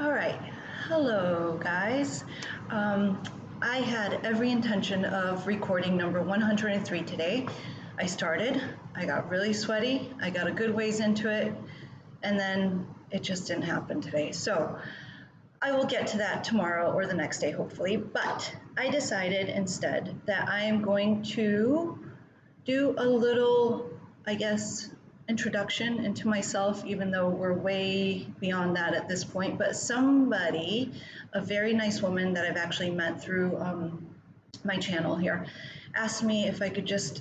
All right. Hello, guys. Um, I had every intention of recording number 103 today. I started, I got really sweaty, I got a good ways into it, and then it just didn't happen today. So I will get to that tomorrow or the next day, hopefully. But I decided instead that I am going to do a little, I guess, introduction into myself, even though we're way beyond that at this point. But somebody, a very nice woman that I've actually met through my channel here, asked me if I could just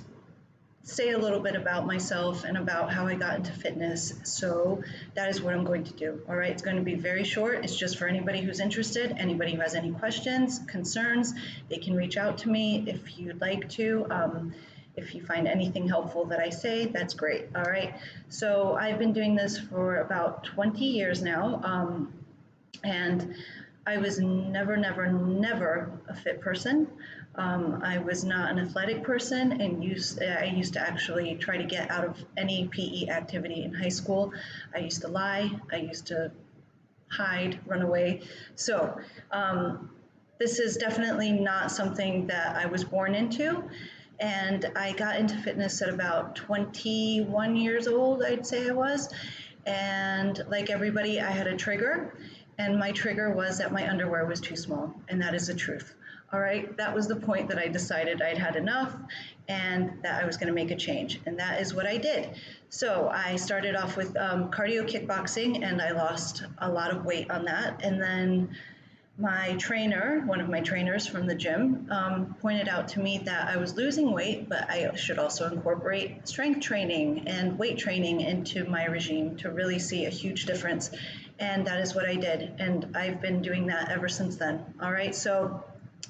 say a little bit about myself and about how I got into fitness. So that is what I'm going to do. All right, it's going to be very short. It's just for anybody who's interested, anybody who has any questions, concerns, they can reach out to me if you'd like to. If you find anything helpful that I say, that's great. All right, so I've been doing this for about 20 years now. And I was never a fit person. I was not an athletic person, and I used to actually try to get out of any PE activity in high school. I used to lie. I used to hide, run away. So this is definitely not something that I was born into. And I got into fitness at about 21 years old, I'd say I was. And like everybody, I had a trigger. And my trigger was that my underwear was too small. And that is the truth. All right, that was the point that I decided I'd had enough and that I was going to make a change. And that is what I did. So I started off with cardio kickboxing, and I lost a lot of weight on that. And then my trainer, one of my trainers from the gym, pointed out to me that I was losing weight, but I should also incorporate strength training and weight training into my regime to really see a huge difference. And that is what I did. And I've been doing that ever since then. All right. So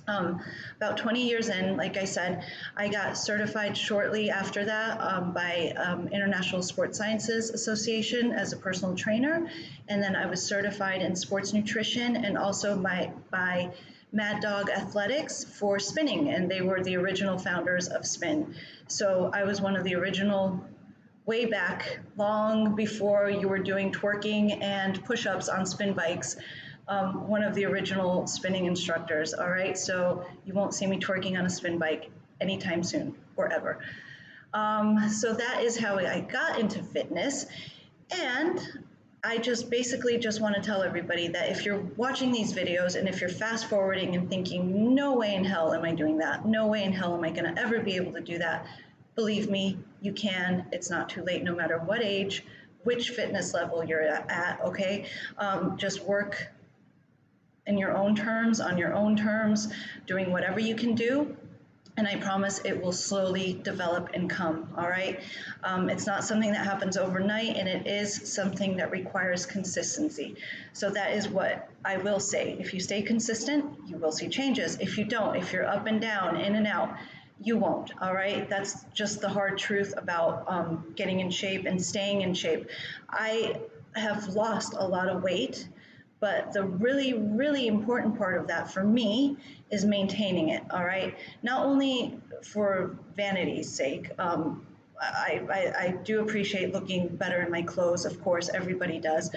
about 20 years in, like I said, I got certified shortly after that by International Sports Sciences Association as a personal trainer. And then I was certified in sports nutrition and also by Mad Dog Athletics for spinning. And they were the original founders of spin. So I was one of the original, way back, long before you were doing twerking and push-ups on spin bikes. One of the original spinning instructors, all right? So you won't see me twerking on a spin bike anytime soon or ever. So that is how I got into fitness. And I just basically just want to tell everybody that if you're watching these videos and if you're fast forwarding and thinking, no way in hell am I doing that, no way in hell am I going to ever be able to do that, believe me, you can. It's not too late, no matter what age, which fitness level you're at, okay? Just work in your own terms, on your own terms, doing whatever you can do. And I promise it will slowly develop and come, all right? It's not something that happens overnight, and it is something that requires consistency. So that is what I will say. If you stay consistent, you will see changes. If you don't, if you're up and down, in and out, you won't, all right? That's just the hard truth about getting in shape and staying in shape. I have lost a lot of weight, but the really important part of that for me is maintaining it, all right? Not only for vanity's sake. I do appreciate looking better in my clothes, of course, everybody does,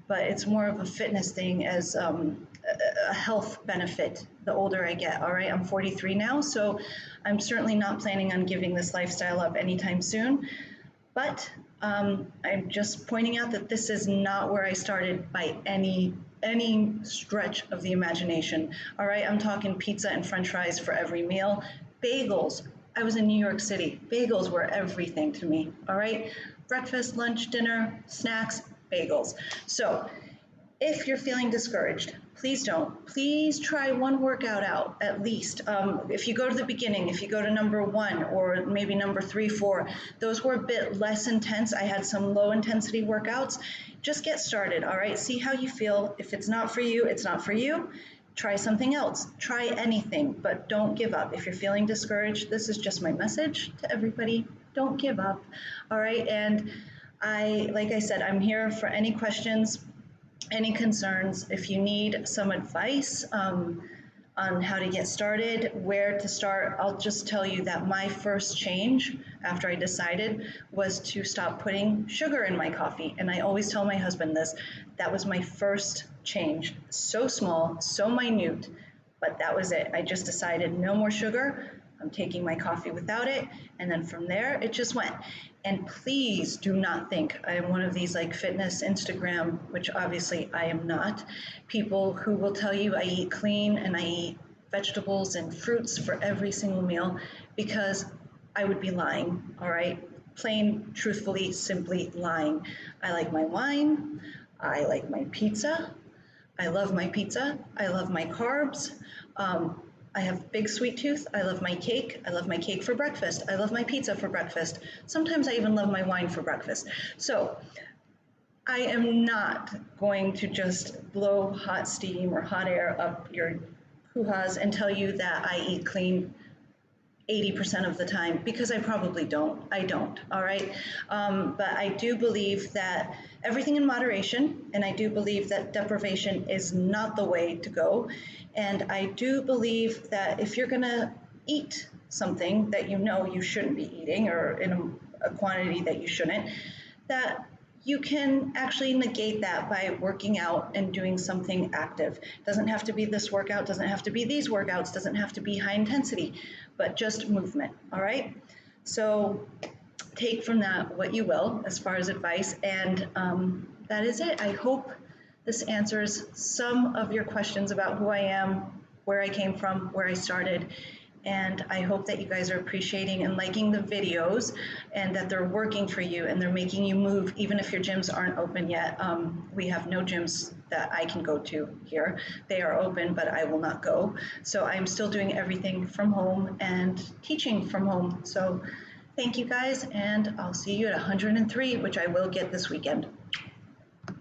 but it's more of a fitness thing as a health benefit the older I get, all right? I'm 43 now, so I'm certainly not planning on giving this lifestyle up anytime soon. But I'm just pointing out that this is not where I started by any stretch of the imagination. All right, I'm talking pizza and french fries for every meal. Bagels. I was in New York City. Bagels were everything to me. All right, breakfast, lunch, dinner, snacks, bagels. So if you're feeling discouraged, please don't. Please try one workout out at least. If you go to the beginning, if you go to number 1 or maybe number 3, 4, those were a bit less intense. I had some low intensity workouts. Just get started, all right? See how you feel. If it's not for you, it's not for you. Try something else. Try anything, but don't give up. If you're feeling discouraged, this is just my message to everybody. Don't give up, all right? And like I said, I'm here for any questions, any concerns. If you need some advice, on how to get started, where to start, I'll just tell you that my first change after I decided was to stop putting sugar in my coffee. And I always tell my husband this, that was my first change. So small, so minute, but that was it. I just decided no more sugar. I'm taking my coffee without it. And then from there, it just went. And please do not think I am one of these like fitness Instagram, which obviously I am not, people who will tell you I eat clean and I eat vegetables and fruits for every single meal, because I would be lying, all right? Plain, truthfully, simply lying. I like my wine. I like my pizza. I love my pizza. I love my carbs. Um, I have big sweet tooth. I love my cake. I love my cake for breakfast. I love my pizza for breakfast. Sometimes I even love my wine for breakfast. So I am not going to just blow hot steam or hot air up your hoo-has and tell you that I eat clean 80% of the time, because I probably don't. I don't, all right? But I do believe that everything in moderation, and I do believe that deprivation is not the way to go. And I do believe that if you're gonna eat something that you know you shouldn't be eating, or in a quantity that you shouldn't, that you can actually negate that by working out and doing something active. Doesn't have to be this workout, doesn't have to be these workouts, doesn't have to be high intensity, but just movement, all right? So take from that what you will as far as advice, and that is it. I hope this answers some of your questions about who I am, where I came from, where I started, and I hope that you guys are appreciating and liking the videos, and that they're working for you and they're making you move, even if your gyms aren't open yet. We have no gyms that I can go to here. They are open, but I will not go. So I'm still doing everything from home and teaching from home. So thank you guys, and I'll see you at 103, which I will get this weekend.